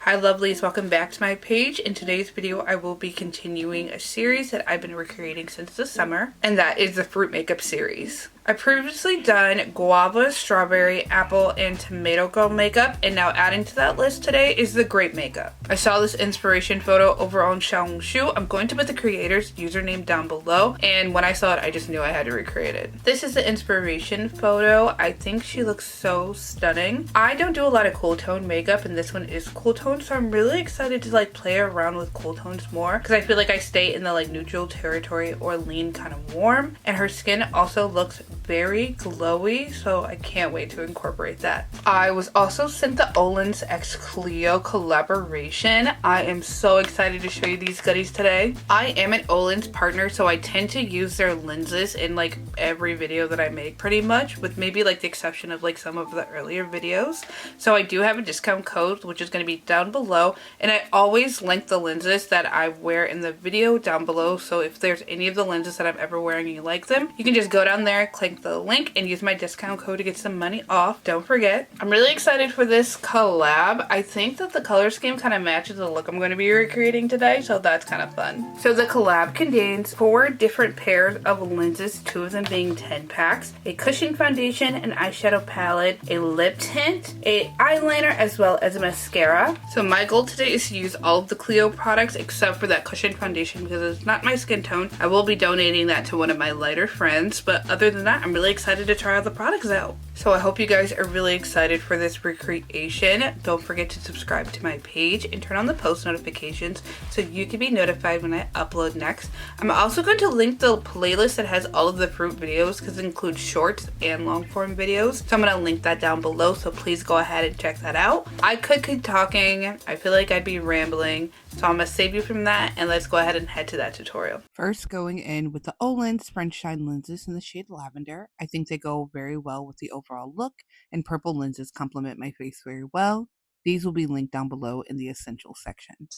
Hi lovelies, welcome back to my page. In today's video I will be continuing a series that I've been recreating since the summer, and that is the fruit makeup series. I've previously done guava, strawberry, apple, and tomato girl makeup, and now adding to that list today is the grape makeup. I saw this inspiration photo over on Xiaohongshu. I'm going to put the creator's username down below, and when I saw it I just knew I had to recreate it. This is the inspiration photo. I think she looks so stunning. I don't do a lot of cool tone makeup, and this one is cool tone, so I'm really excited to like play around with cool tones more because I feel like I stay in the like neutral territory or lean kind of warm, and her skin also looks very glowy, so I can't wait to incorporate that. I was also sent the OlensxClio collaboration. I am so excited to show you these goodies today. I am an Olens partner, so I tend to use their lenses in like every video that I make pretty much, with maybe like the exception of like some of the earlier videos. So I do have a discount code which is going to be down below, and I always link the lenses that I wear in the video down below, so if there's any of the lenses that I'm ever wearing and you like them, you can just go down there, click the link, and use my discount code to get some money off. Don't forget. I'm really excited for this collab. I think that the color scheme kind of matches the look I'm going to be recreating today, so that's kind of fun. So the collab contains 4 different pairs of lenses, 2 of them being 10 packs, a cushion foundation, an eyeshadow palette, a lip tint, a eyeliner, as well as a mascara. So my goal today is to use all of the CLIO products except for that cushion foundation because it's not my skin tone. I will be donating that to one of my lighter friends, but other than that, I'm really excited to try all the products out. So I hope you guys are really excited for this recreation. Don't forget to subscribe to my page and turn on the post notifications so you can be notified when I upload next. I'm also going to link the playlist that has all of the fruit videos because it includes shorts and long form videos. So I'm going to link that down below, so please go ahead and check that out. I could keep talking. I feel like I'd be rambling, so I'm going to save you from that, and let's go ahead and head to that tutorial. First, going in with the Olens French Shine lenses in the shade Lavender. I think they go very well with the overall look, and purple lenses complement my face very well. These will be linked down below in the essentials section.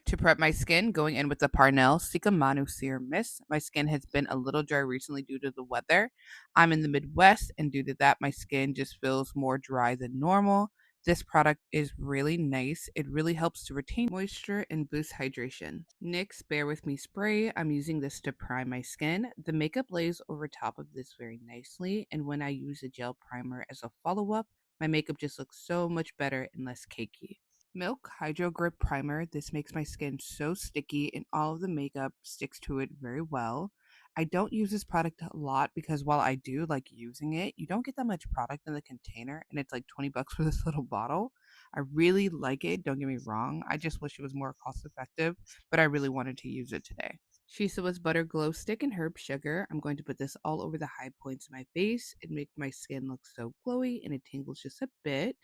To prep my skin, going in with the Parnell Manu Serum Mist. My skin has been a little dry recently due to the weather. I'm in the Midwest, and due to that, my skin just feels more dry than normal. This product is really nice. It really helps to retain moisture and boost hydration. NYX Bear With Me Spray. I'm using this to prime my skin. The makeup lays over top of this very nicely, and when I use a gel primer as a follow-up, my makeup just looks so much better and less cakey. Milk Hydro Grip Primer. This makes my skin so sticky and all of the makeup sticks to it very well. I don't use this product a lot because while I do like using it, you don't get that much product in the container, and it's like 20 bucks for this little bottle. I really like it, don't get me wrong. I just wish it was more cost effective, but I really wanted to use it today. Shisawa's Butter Glow Stick and Herb Sugar. I'm going to put this all over the high points of my face. It makes my skin look so glowy and it tingles just a bit.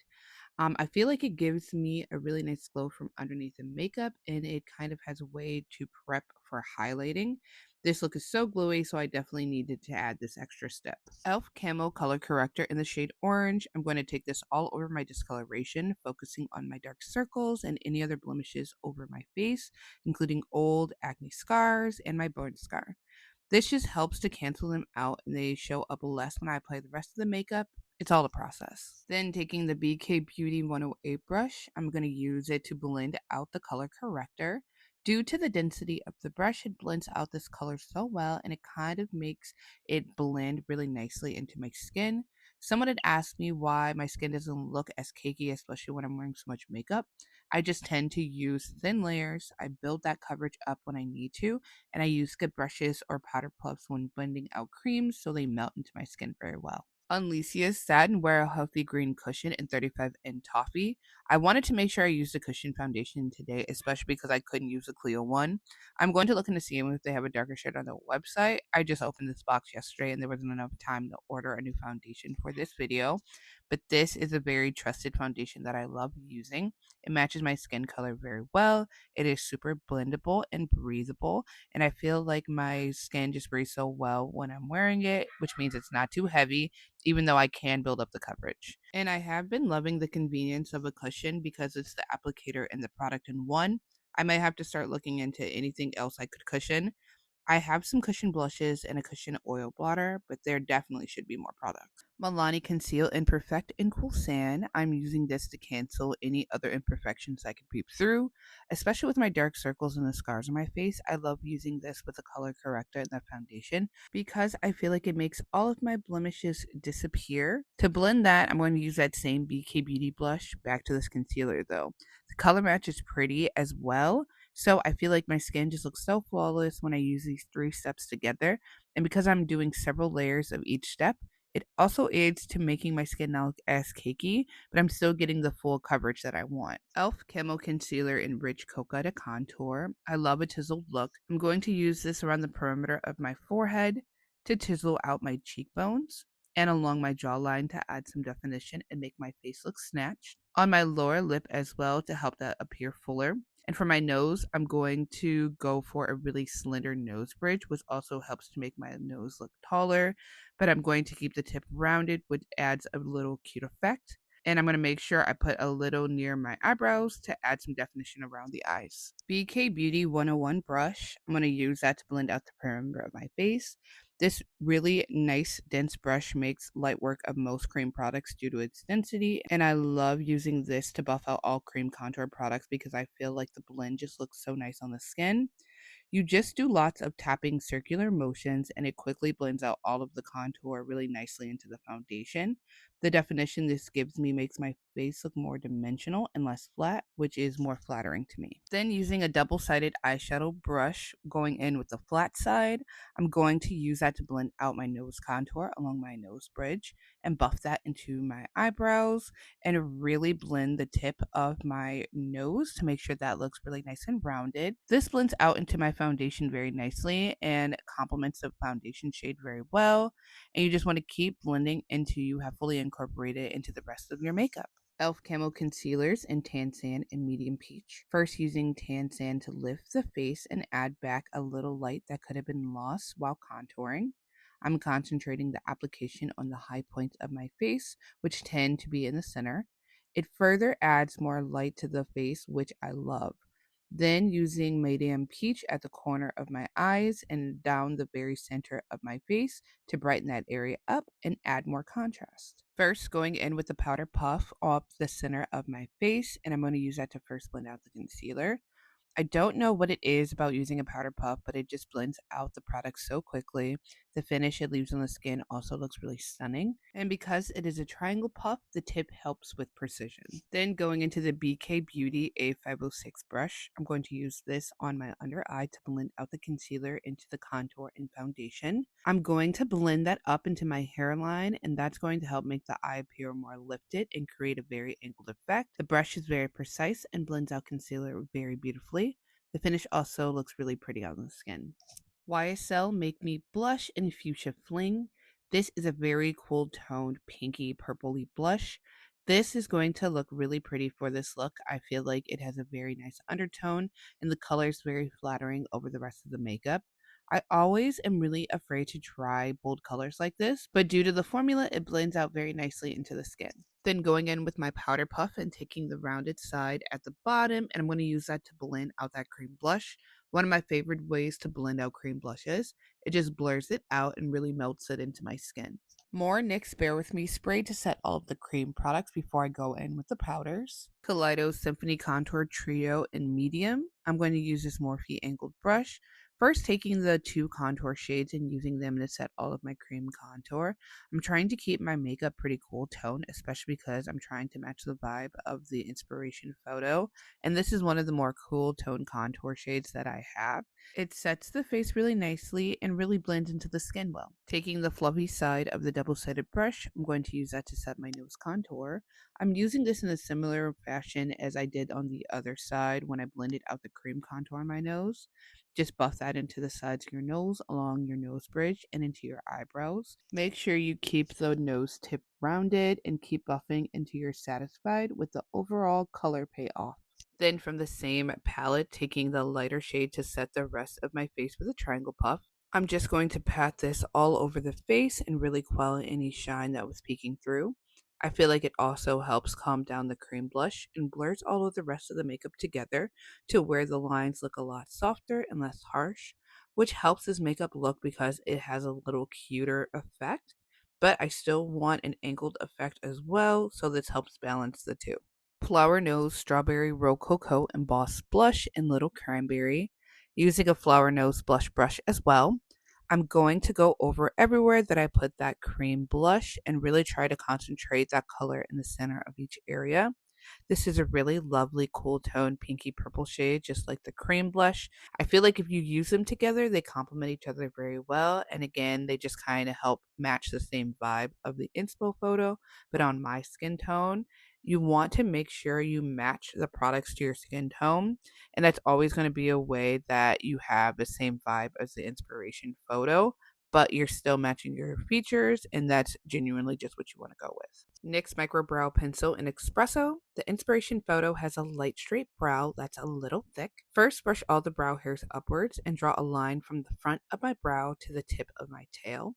I feel like it gives me a really nice glow from underneath the makeup, and it kind of has a way to prep for highlighting. This look is so glowy, so I definitely needed to add this extra step. e.l.f. Camo Color Corrector in the shade Orange. I'm going to take this all over my discoloration, focusing on my dark circles and any other blemishes over my face, including old acne scars and my burn scar. This just helps to cancel them out, and they show up less when I apply the rest of the makeup. It's all a process. Then taking the BK Beauty 108 brush, I'm going to use it to blend out the color corrector. Due to the density of the brush, it blends out this color so well, and it kind of makes it blend really nicely into my skin. Someone had asked me why my skin doesn't look as cakey, especially when I'm wearing so much makeup. I just tend to use thin layers. I build that coverage up when I need to, and I use good brushes or powder puffs when blending out creams so they melt into my skin very well. Unlicia's Satin Wear Healthy Green Cushion in 35N Toffee. I wanted to make sure I used the cushion foundation today, especially because I couldn't use the CLIO one. I'm going to look into seeing if they have a darker shade on their website. I just opened this box yesterday and there wasn't enough time to order a new foundation for this video. But this is a very trusted foundation that I love using. It matches my skin color very well. It is super blendable and breathable, and I feel like my skin just breathes so well when I'm wearing it, which means it's not too heavy, even though I can build up the coverage. And I have been loving the convenience of a cushion because it's the applicator and the product in one. I might have to start looking into anything else I could cushion. I have some cushion blushes and a cushion oil blotter, but there definitely should be more products. Milani Conceal Imperfect in Cool Sand. I'm using this to cancel any other imperfections I could peep through, especially with my dark circles and the scars on my face. I love using this with a color corrector and the foundation because I feel like it makes all of my blemishes disappear. To blend that, I'm going to use that same BK Beauty blush back to this concealer though. The color match is pretty as well, so I feel like my skin just looks so flawless when I use these 3 steps together. And because I'm doing several layers of each step, it also aids to making my skin not look as cakey, but I'm still getting the full coverage that I want. e.l.f. Camo Concealer in Rich Cocoa to contour. I love a chiseled look. I'm going to use this around the perimeter of my forehead to chisel out my cheekbones and along my jawline to add some definition and make my face look snatched. On my lower lip as well to help that appear fuller. And for my nose, I'm going to go for a really slender nose bridge, which also helps to make my nose look taller. But I'm going to keep the tip rounded, which adds a little cute effect. And I'm going to make sure I put a little near my eyebrows to add some definition around the eyes. BK Beauty 101 brush. I'm going to use that to blend out the perimeter of my face. This really nice dense brush makes light work of most cream products due to its density, and I love using this to buff out all cream contour products because I feel like the blend just looks so nice on the skin. You just do lots of tapping circular motions and it quickly blends out all of the contour really nicely into the foundation. The definition this gives me makes my face look more dimensional and less flat, which is more flattering to me. Then using a double-sided eyeshadow brush, going in with the flat side, I'm going to use that to blend out my nose contour along my nose bridge and buff that into my eyebrows and really blend the tip of my nose to make sure that looks really nice and rounded. This blends out into my foundation very nicely and complements the foundation shade very well. And you just want to keep blending until you have fully incorporated it into the rest of your makeup. e.l.f. Camo Concealers in Tan Sand and Medium Peach. First using Tan Sand to lift the face and add back a little light that could have been lost while contouring. I'm concentrating the application on the high points of my face, which tend to be in the center. It further adds more light to the face, which I love. Then using Medium Peach at the corner of my eyes and down the very center of my face to brighten that area up and add more contrast. First, going in with the powder puff off the center of my face, and I'm going to use that to first blend out the concealer. I don't know what it is about using a powder puff, but it just blends out the product so quickly. The finish it leaves on the skin also looks really stunning. And because it is a triangle puff, the tip helps with precision. Then going into the BK Beauty A506 brush, I'm going to use this on my under eye to blend out the concealer into the contour and foundation. I'm going to blend that up into my hairline, and that's going to help make the eye appear more lifted and create a very angled effect. The brush is very precise and blends out concealer very beautifully. The finish also looks really pretty on the skin. YSL Make Me Blush in Fuchsia Fling. This is a very cool toned pinky purpley blush. This is going to look really pretty for this look. I feel like it has a very nice undertone and the color is very flattering over the rest of the makeup. I always am really afraid to try bold colors like this, but due to the formula, it blends out very nicely into the skin. Then going in with my powder puff and taking the rounded side at the bottom, and I'm going to use that to blend out that cream blush. One of my favorite ways to blend out cream blushes. It just blurs it out and really melts it into my skin. More NYX Bear With Me spray to set all of the cream products before I go in with the powders. CLIO Symphony Contour Trio in Medium. I'm going to use this Morphe angled brush. First, taking the 2 contour shades and using them to set all of my cream contour. I'm trying to keep my makeup pretty cool tone, especially because I'm trying to match the vibe of the inspiration photo. And this is one of the more cool tone contour shades that I have. It sets the face really nicely and really blends into the skin well. Taking the fluffy side of the double-sided brush, I'm going to use that to set my nose contour. I'm using this in a similar fashion as I did on the other side when I blended out the cream contour on my nose. Just buff that into the sides of your nose, along your nose bridge, and into your eyebrows. Make sure you keep the nose tip rounded and keep buffing until you're satisfied with the overall color payoff. Then from the same palette, taking the lighter shade to set the rest of my face with a triangle puff. I'm just going to pat this all over the face and really quell any shine that was peeking through. I feel like it also helps calm down the cream blush and blurs all of the rest of the makeup together to where the lines look a lot softer and less harsh, which helps this makeup look because it has a little cuter effect. But I still want an angled effect as well, so this helps balance the two. Flowerknows Strawberry Rococo Embossed Blush in Little Cranberry, using a Flowerknows blush brush as well. I'm going to go over everywhere that I put that cream blush and really try to concentrate that color in the center of each area. This is a really lovely cool tone pinky purple shade, just like the cream blush. I feel like if you use them together, they complement each other very well. And again, they just kind of help match the same vibe of the inspo photo, but on my skin tone. You want to make sure you match the products to your skin tone. And that's always going to be a way that you have the same vibe as the inspiration photo, but you're still matching your features, and that's genuinely just what you want to go with. NYX Micro Brow Pencil in Espresso. The inspiration photo has a light straight brow that's a little thick. First, brush all the brow hairs upwards and draw a line from the front of my brow to the tip of my tail.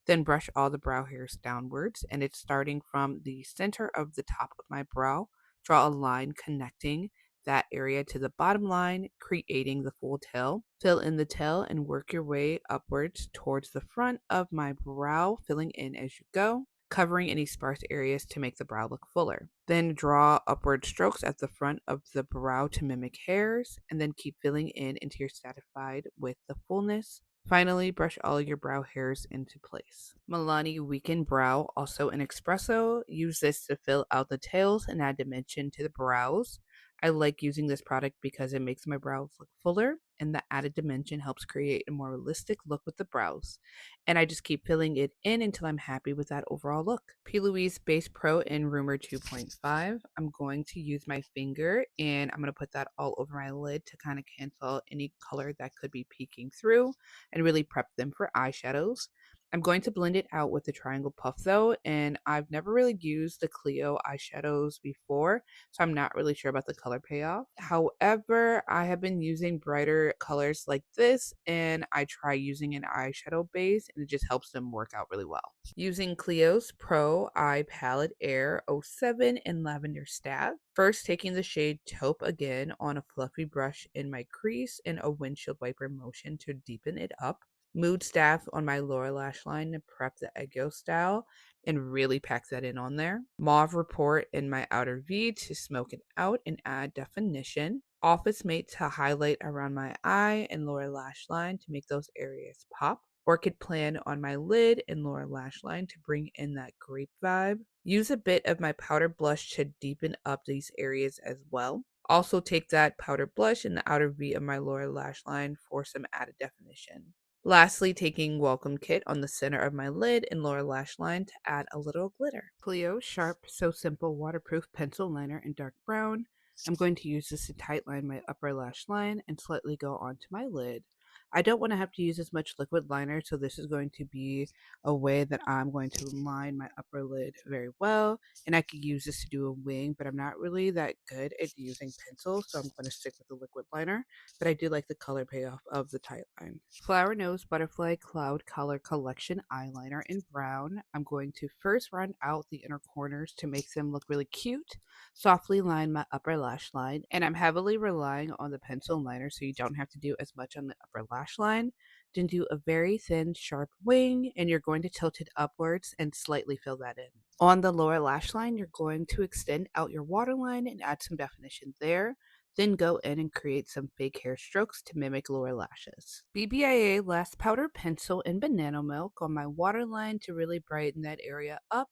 Then brush all the brow hairs downwards, and it's starting from the center of the top of my brow. Draw a line connecting that area to the bottom line, creating the full tail. Fill in the tail and work your way upwards towards the front of my brow, filling in as you go, covering any sparse areas to make the brow look fuller. Then draw upward strokes at the front of the brow to mimic hairs, and then keep filling in until you're satisfied with the fullness. Finally, brush all your brow hairs into place. Milani Weekend Brow, also in Espresso. Use this to fill out the tails and add dimension to the brows. I like using this product because it makes my brows look fuller, and the added dimension helps create a more realistic look with the brows. And I just keep filling it in until I'm happy with that overall look. P. Louise Base Pro in Rumor 2.5. I'm going to use my finger and I'm going to put that all over my lid to kind of cancel any color that could be peeking through and really prep them for eyeshadows. I'm going to blend it out with the triangle puff though, and I've never really used the CLIO eyeshadows before, so I'm not really sure about the color payoff. However, I have been using brighter colors like this, and I try using an eyeshadow base, and it just helps them work out really well. Using Clio's Pro Eye Palette Air 07 in Lavender Staff. First, taking the shade Taupe again on a fluffy brush in my crease and a windshield wiper motion to deepen it up. Mood Staff on my lower lash line to prep the egg yolk style and really pack that in on there. Mauve Report in my outer V to smoke it out and add definition. Office Mate to highlight around my eye and lower lash line to make those areas pop. Orchid Plan on my lid and lower lash line to bring in that grape vibe. Use a bit of my powder blush to deepen up these areas as well. Also take that powder blush in the outer V of my lower lash line for some added definition. Lastly, taking Welcome Kit on the center of my lid and lower lash line to add a little glitter. Clio Sharp So Simple Waterproof Pencil Liner in dark brown. I'm going to use this to tightline my upper lash line and slightly go onto my lid. I don't want to have to use as much liquid liner, so this is going to be a way that I'm going to line my upper lid very well. And I could use this to do a wing, but I'm not really that good at using pencils, so I'm going to stick with the liquid liner. But I do like the color payoff of the tight line. Flowerknows Butterfly Cloud Color Collection Eyeliner in brown. I'm going to first round out the inner corners to make them look really cute. Softly line my upper lash line, and I'm heavily relying on the pencil liner so you don't have to do as much on the upper lash line. Then do a very thin, sharp wing, and you're going to tilt it upwards and slightly fill that in. On the lower lash line, you're going to extend out your waterline and add some definition there. Then go in and create some fake hair strokes to mimic lower lashes. BBIA Last Powder Pencil in Banana Milk on my waterline to really brighten that area up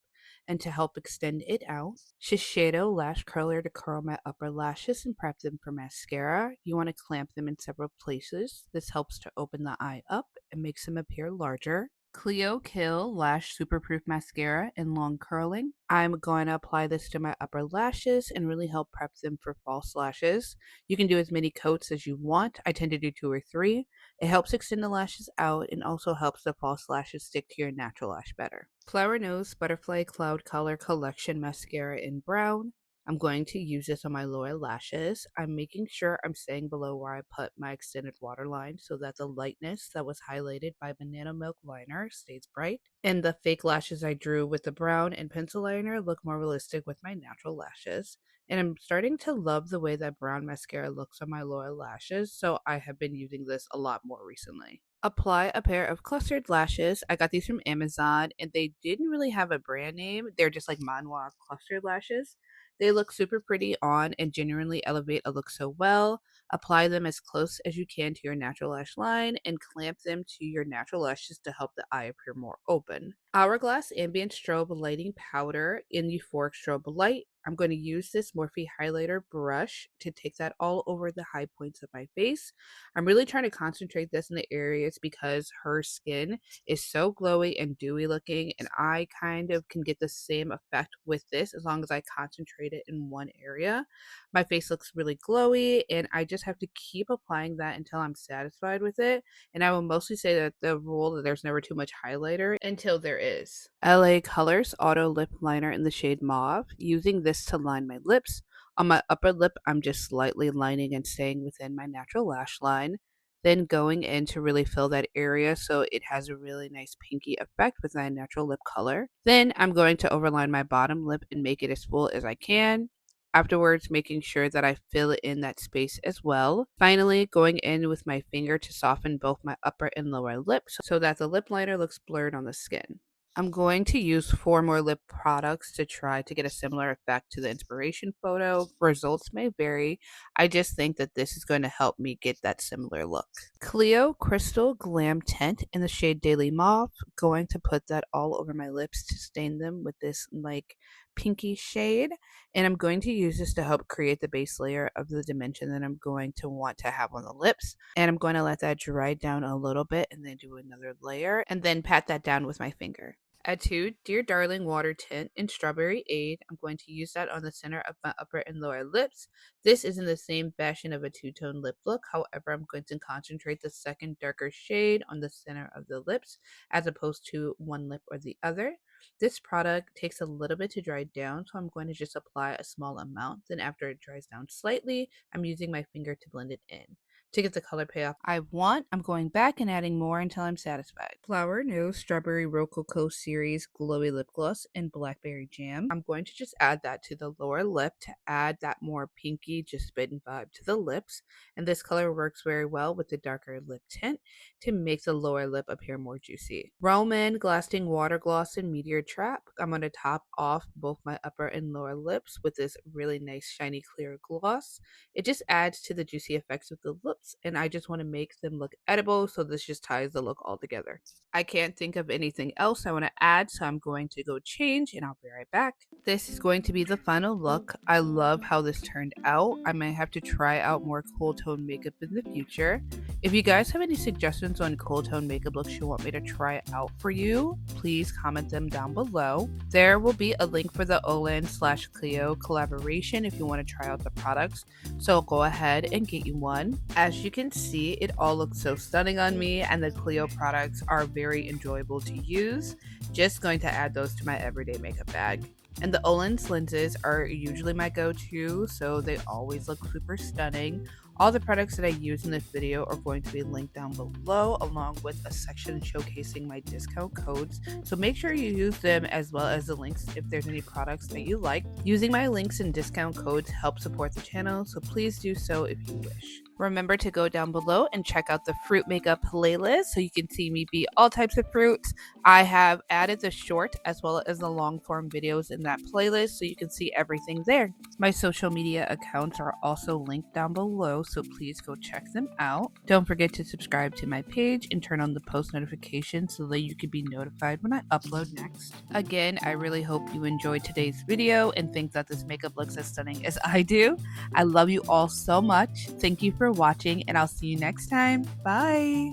and to help extend it out. Shiseido Lash Curler to curl my upper lashes and prep them for mascara. You want to clamp them in several places. This helps to open the eye up and makes them appear larger. Clio Kill Lash Superproof Mascara in long curling. I'm going to apply this to my upper lashes and really help prep them for false lashes. You can do as many coats as you want. I tend to do 2 or 3. It helps extend the lashes out and also helps the false lashes stick to your natural lash better. Flowerknows Butterfly Cloud Color Collection Mascara in brown. I'm going to use this on my lower lashes. I'm making sure I'm staying below where I put my extended waterline so that the lightness that was highlighted by Banana Milk liner stays bright. And the fake lashes I drew with the brown and pencil liner look more realistic with my natural lashes. And I'm starting to love the way that brown mascara looks on my lower lashes, so I have been using this a lot more recently. Apply a pair of clustered lashes. I got these from Amazon and they didn't really have a brand name. They're just like Manhwa clustered lashes. They look super pretty on and genuinely elevate a look so well. Apply them as close as you can to your natural lash line and clamp them to your natural lashes to help the eye appear more open. Hourglass Ambient Strobe Lighting Powder in Euphoric Strobe Light. I'm going to use this Morphe highlighter brush to take that all over the high points of my face. I'm really trying to concentrate this in the areas because her skin is so glowy and dewy looking, and I kind of can get the same effect with this as long as I concentrate it in one area. My face looks really glowy, and I just have to keep applying that until I'm satisfied with it. And I will mostly say that the rule that there's never too much highlighter until there is. LA Colors Auto Lip Liner in the shade Mauve. Using this to line my lips. On my upper lip, I'm just slightly lining and staying within my natural lash line. Then going in to really fill that area so it has a really nice pinky effect with my natural lip color. Then I'm going to overline my bottom lip and make it as full as I can. Afterwards, making sure that I fill in that space as well. Finally, going in with my finger to soften both my upper and lower lips so that the lip liner looks blurred on the skin. I'm going to use 4 more lip products to try to get a similar effect to the inspiration photo. Results may vary. I just think that this is going to help me get that similar look. CLIO Crystal Glam Tint in the shade Daily Mauve. Going to put that all over my lips to stain them with this like pinky shade. And I'm going to use this to help create the base layer of the dimension that I'm going to want to have on the lips. And I'm going to let that dry down a little bit and then do another layer and then pat that down with my finger. Etude Dear Darling Water Tint in Strawberry Aid. I'm going to use that on the center of my upper and lower lips. This is in the same fashion of a two-tone lip look. However, I'm going to concentrate the second darker shade on the center of the lips as opposed to one lip or the other. This product takes a little bit to dry down, so I'm going to just apply a small amount. Then after it dries down slightly, I'm using my finger to blend it in. To get the color payoff I want, I'm going back and adding more until I'm satisfied. Flowerknows Strawberry Rococo Series Glowy Lip Gloss in Blackberry Jam. I'm going to just add that to the lower lip to add that more pinky, just spitting vibe to the lips. And this color works very well with the darker lip tint to make the lower lip appear more juicy. Roman Glasting Water Gloss in Meteor Trap. I'm going to top off both my upper and lower lips with this really nice shiny clear gloss. It just adds to the juicy effects of the lips, and I just want to make them look edible, so this just ties the look all together. I can't think of anything else I want to add, so I'm going to go change and I'll be right back. This is going to be the final look. I love how this turned out. I might have to try out more cool tone makeup in the future. If you guys have any suggestions on cool tone makeup looks you want me to try out for you, please comment them down below. There will be a link for the OlensxClio collaboration if you want to try out the products, so go ahead and get you one. As you can see, it all looks so stunning on me, and the Clio products are very enjoyable to use. Just going to add those to my everyday makeup bag. And the Olens lenses are usually my go-to, so they always look super stunning. All the products that I use in this video are going to be linked down below, along with a section showcasing my discount codes. So make sure you use them as well as the links if there's any products that you like. Using my links and discount codes help support the channel, so please do so if you wish. Remember to go down below and check out the fruit makeup playlist so you can see me be all types of fruits. I have added the short as well as the long form videos in that playlist so you can see everything there. My social media accounts are also linked down below, so please go check them out. Don't forget to subscribe to my page and turn on the post notifications so that you can be notified when I upload next. Again, I really hope you enjoyed today's video and think that this makeup looks as stunning as I do. I love you all so much. Thank you for watching, and I'll see you next time. Bye!